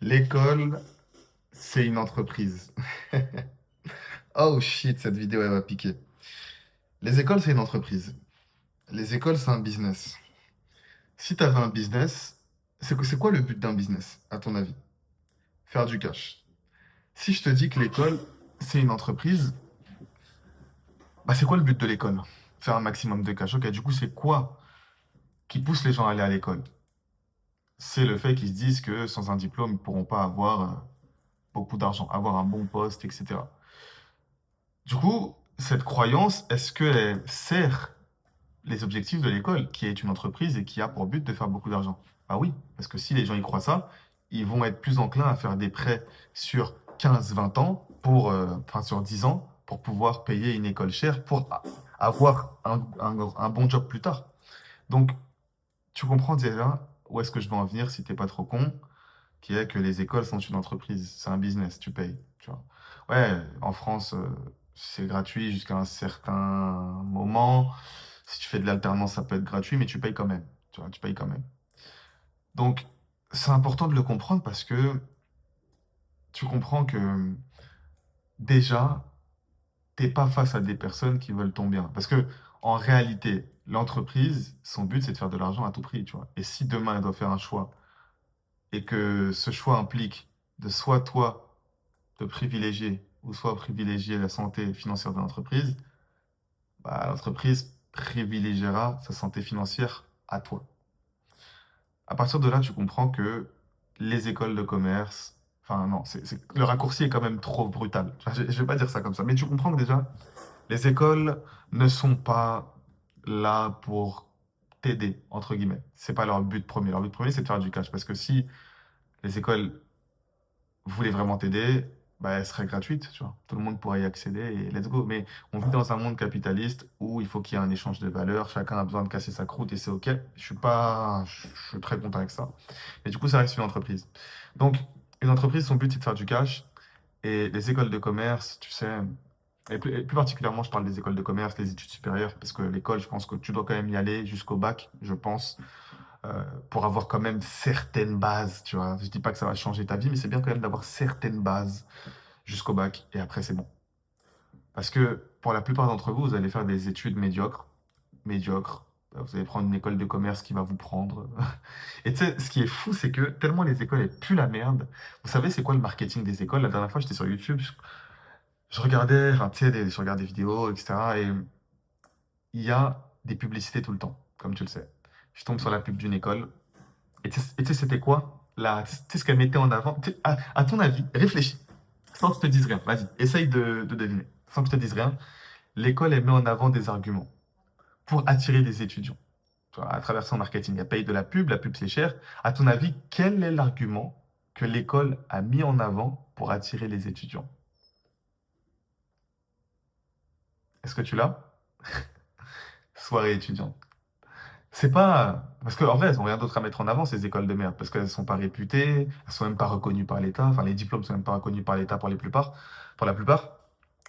L'école, c'est une entreprise. Oh shit, cette vidéo, elle va piquer. Les écoles, c'est une entreprise. Les écoles, c'est un business. Si tu avais un business, c'est quoi le but d'un business, à ton avis? Faire du cash. Si je te dis que l'école, c'est une entreprise, bah c'est quoi le but de l'école? Faire un maximum de cash. Ok, du coup, c'est quoi qui pousse les gens à aller à l'école? C'est le fait qu'ils se disent que sans un diplôme, ils ne pourront pas avoir beaucoup d'argent, avoir un bon poste, etc. Du coup, cette croyance, est-ce qu'elle sert les objectifs de l'école, qui est une entreprise et qui a pour but de faire beaucoup d'argent? Ah oui, parce que si les gens y croient ça, ils vont être plus enclins à faire des prêts sur 15-20 ans, enfin sur 10 ans, pour pouvoir payer une école chère, pour avoir un bon job plus tard. Donc, tu comprends déjà où est-ce que je veux en venir si t'es pas trop con, qui est que les écoles sont une entreprise, c'est un business, tu payes, tu vois. Ouais, en France, c'est gratuit jusqu'à un certain moment. Si tu fais de l'alternance, ça peut être gratuit, mais tu payes quand même, tu vois, tu payes quand même. Donc, c'est important de le comprendre parce que tu comprends que déjà, t'es pas face à des personnes qui veulent ton bien. Parce que, en réalité, l'entreprise, son but, c'est de faire de l'argent à tout prix, tu vois. Et si demain, elle doit faire un choix et que ce choix implique de soit toi te privilégier ou soit privilégier la santé financière de l'entreprise, bah, l'entreprise privilégiera sa santé financière à toi. À partir de là, tu comprends que les écoles de commerce, enfin non, le raccourci est quand même trop brutal. Enfin, je ne vais pas dire ça comme ça, mais tu comprends que déjà, les écoles ne sont pas là pour t'aider, entre guillemets. C'est pas leur but premier. Leur but premier, c'est de faire du cash. Parce que si les écoles voulait vraiment t'aider, bah, elle serait gratuite, tu vois. Tout le monde pourrait y accéder et let's go. Mais on vit dans un monde capitaliste où il faut qu'il y ait un échange de valeurs, chacun a besoin de casser sa croûte et c'est ok. Je suis très content avec ça. Mais du coup, ça reste une entreprise. Donc, une entreprise, son but, c'est de faire du cash. Et les écoles de commerce, tu sais, et plus particulièrement, je parle des écoles de commerce, les études supérieures, parce que l'école, je pense que tu dois quand même y aller jusqu'au bac, je pense pour avoir quand même certaines bases, tu vois. Je dis pas que ça va changer ta vie, mais c'est bien quand même d'avoir certaines bases jusqu'au bac, et après c'est bon. Parce que pour la plupart d'entre vous, vous allez faire des études médiocres. Vous allez prendre une école de commerce qui va vous prendre. Et tu sais, ce qui est fou, c'est que tellement les écoles, elles puent la merde. Vous savez, c'est quoi le marketing des écoles? La dernière fois, j'étais sur YouTube, je regardais, enfin, tu sais, je regardais des vidéos, etc. Et il y a des publicités tout le temps, comme tu le sais. Je tombe sur la pub d'une école. Et tu sais, c'était quoi tu sais ce qu'elle mettait en avant? À ton avis, réfléchis, sans que je te dise rien. Vas-y, essaye de deviner. Sans que je te dise rien, l'école, elle met en avant des arguments pour attirer des étudiants. Tu vois, à travers son marketing, elle paye de la pub c'est cher. À ton avis, quel est l'argument que l'école a mis en avant pour attirer les étudiants? Est-ce que tu l'as? Soirée étudiante. C'est pas. Parce qu'en vrai, elles ont rien d'autre à mettre en avant, ces écoles de merde, parce qu'elles sont pas réputées, elles sont même pas reconnues par l'État, enfin les diplômes sont même pas reconnus par l'État pour la plupart.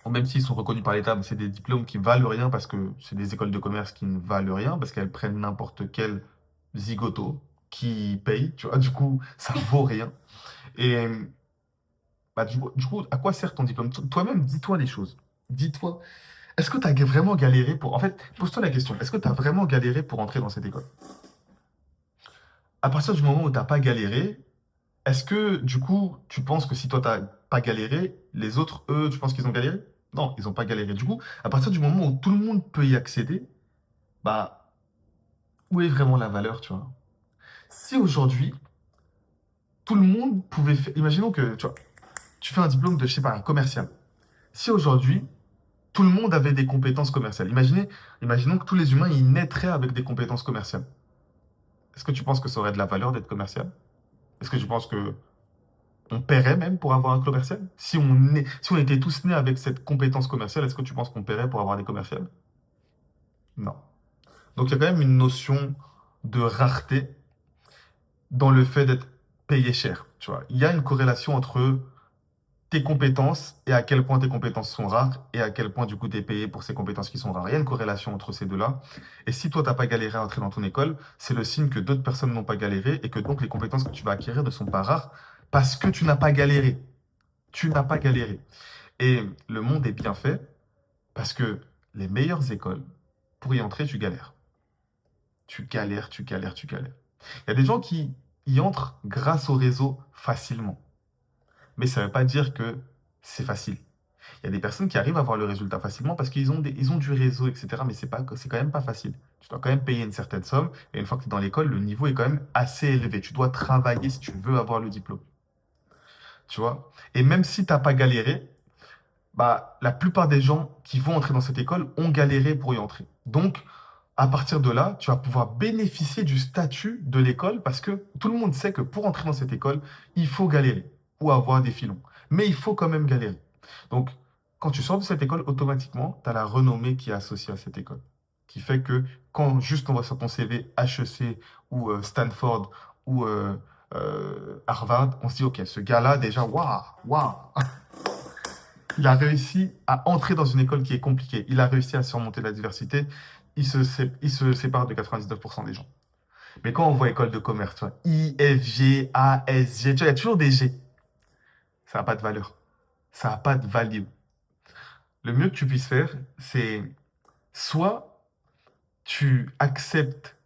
Ou même s'ils sont reconnus par l'État, mais c'est des diplômes qui valent rien parce que c'est des écoles de commerce qui ne valent rien, parce qu'elles prennent n'importe quel zigoto qui paye, tu vois, du coup, ça vaut rien. Et bah, du coup, à quoi sert ton diplôme? Toi-même, dis-toi les choses. Dis-toi, est-ce que tu as vraiment galéré pour. En fait, pose-toi la question, est-ce que tu as vraiment galéré pour entrer dans cette école? À partir du moment où t'as pas galéré, est-ce que du coup, tu penses que si toi t'as pas galéré, les autres, eux, tu penses qu'ils ont galéré? Non, ils ont pas galéré. Du coup, à partir du moment où tout le monde peut y accéder, bah, où est vraiment la valeur, tu vois? Si aujourd'hui, tout le monde pouvait faire. Imaginons que, tu vois, tu fais un diplôme de, je sais pas, un commercial. Si aujourd'hui, tout le monde avait des compétences commerciales, imaginons que tous les humains, ils naîtraient avec des compétences commerciales. Est-ce que tu penses que ça aurait de la valeur d'être commercial? Est-ce que tu penses que on paierait même pour avoir un commercial? Si on était tous nés avec cette compétence commerciale, est-ce que tu penses qu'on paierait pour avoir des commerciales? Non. Donc il y a quand même une notion de rareté dans le fait d'être payé cher. Tu vois, il y a une corrélation entre tes compétences et à quel point tes compétences sont rares et à quel point du coup tu es payé pour ces compétences qui sont rares. Il y a une corrélation entre ces deux-là. Et si toi, tu n'as pas galéré à entrer dans ton école, c'est le signe que d'autres personnes n'ont pas galéré et que donc les compétences que tu vas acquérir ne sont pas rares Parce que tu n'as pas galéré. Tu n'as pas galéré. Et le monde est bien fait parce que les meilleures écoles, pour y entrer, tu galères. Tu galères, tu galères, tu galères. Il y a des gens qui y entrent grâce au réseau facilement. Mais ça ne veut pas dire que c'est facile. Il y a des personnes qui arrivent à avoir le résultat facilement parce ils ont du réseau, etc. Mais c'est quand même pas facile. Tu dois quand même payer une certaine somme. Et une fois que tu es dans l'école, le niveau est quand même assez élevé. Tu dois travailler si tu veux avoir le diplôme. Tu vois? Et même si tu n'as pas galéré, bah, la plupart des gens qui vont entrer dans cette école ont galéré pour y entrer. Donc, à partir de là, tu vas pouvoir bénéficier du statut de l'école parce que tout le monde sait que pour entrer dans cette école, il faut galérer ou avoir des filons. Mais il faut quand même galérer. Donc, quand tu sors de cette école, automatiquement, tu as la renommée qui est associée à cette école. Qui fait que quand juste on voit sur ton CV HEC ou Stanford ou Harvard, on se dit, OK, ce gars-là, déjà, waouh, waouh, il a réussi à entrer dans une école qui est compliquée. Il a réussi à surmonter la diversité. Il se sépare de 99% des gens. Mais quand on voit école de commerce, tu vois, I, F, G, A, S, G, tu vois, il y a toujours des G. Ça n'a pas de valeur. Ça n'a pas de value. Le mieux que tu puisses faire, c'est soit tu acceptes,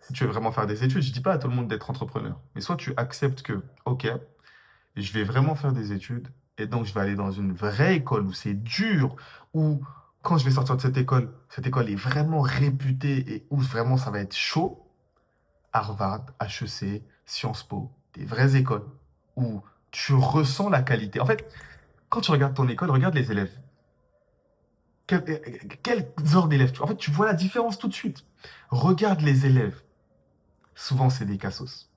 si tu veux vraiment faire des études, je ne dis pas à tout le monde d'être entrepreneur, mais soit tu acceptes que, OK, je vais vraiment faire des études et donc je vais aller dans une vraie école où c'est dur, où quand je vais sortir de cette école est vraiment réputée et où vraiment ça va être chaud. Harvard, HEC, Sciences Po, des vraies écoles où tu ressens la qualité. En fait, quand tu regardes ton école, regarde les élèves. Quel genre d'élèves En fait, tu vois la différence tout de suite. Regarde les élèves. Souvent, c'est des cassos.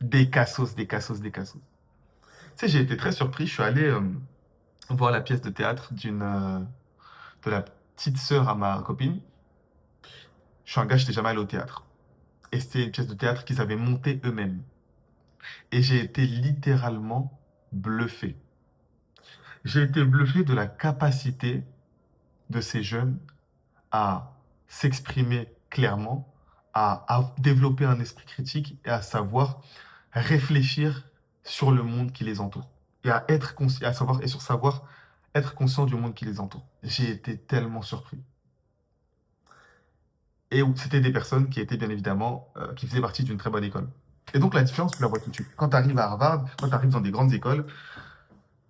Des cassos, des cassos, des cassos. Tu sais, j'ai été très surpris. Je suis allé voir la pièce de théâtre de la petite sœur à ma copine. Je suis un gars, je n'étais jamais allé au théâtre. Et c'était une pièce de théâtre qu'ils avaient montée eux-mêmes. Et j'ai été littéralement bluffé. J'ai été bluffé de la capacité de ces jeunes à s'exprimer clairement, à développer un esprit critique et à savoir réfléchir sur le monde qui les entoure. Et à être conscient, à savoir, et sur savoir être conscient du monde qui les entoure. J'ai été tellement surpris. Et où c'était des personnes qui étaient bien évidemment, qui faisaient partie d'une très bonne école. Et donc la différence, tu la vois tout de suite. Quand tu arrives à Harvard, quand tu arrives dans des grandes écoles,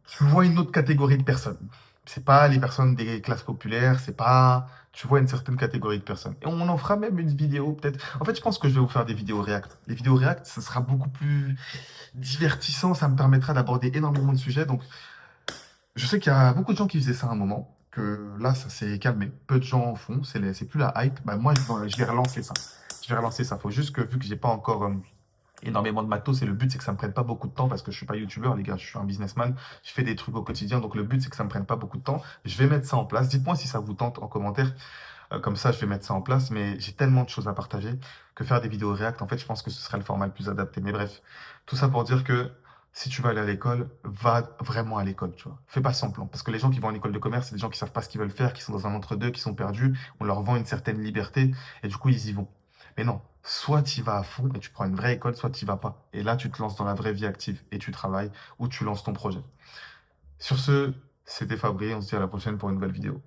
tu vois une autre catégorie de personnes. C'est pas les personnes des classes populaires, c'est pas. Tu vois une certaine catégorie de personnes. Et on en fera même une vidéo, peut-être. En fait, je pense que je vais vous faire des vidéos React. Les vidéos React, ça sera beaucoup plus divertissant, ça me permettra d'aborder énormément de sujets. Donc, je sais qu'il y a beaucoup de gens qui faisaient ça à un moment, que là, ça s'est calmé. Peu de gens en font, c'est plus la hype. Bah, moi, je vais relancer ça. Je vais relancer ça. Faut juste que, vu que j'ai pas encore énormément de matos, et le but, c'est que ça me prenne pas beaucoup de temps, parce que je suis pas youtubeur, les gars, je suis un businessman. Je fais des trucs au quotidien, donc le but, c'est que ça me prenne pas beaucoup de temps. Je vais mettre ça en place. Dites-moi si ça vous tente en commentaire. Comme ça, je vais mettre ça en place, mais j'ai tellement de choses à partager que faire des vidéos React, en fait, je pense que ce serait le format le plus adapté. Mais bref, tout ça pour dire que si tu veux aller à l'école, va vraiment à l'école, tu vois. Fais pas semblant. Parce que les gens qui vont à l'école de commerce, c'est des gens qui savent pas ce qu'ils veulent faire, qui sont dans un entre-deux, qui sont perdus. On leur vend une certaine liberté et du coup, ils y vont. Mais non, soit tu y vas à fond et tu prends une vraie école, soit tu y vas pas. Et là, tu te lances dans la vraie vie active et tu travailles ou tu lances ton projet. Sur ce, c'était Fabri, on se dit à la prochaine pour une nouvelle vidéo.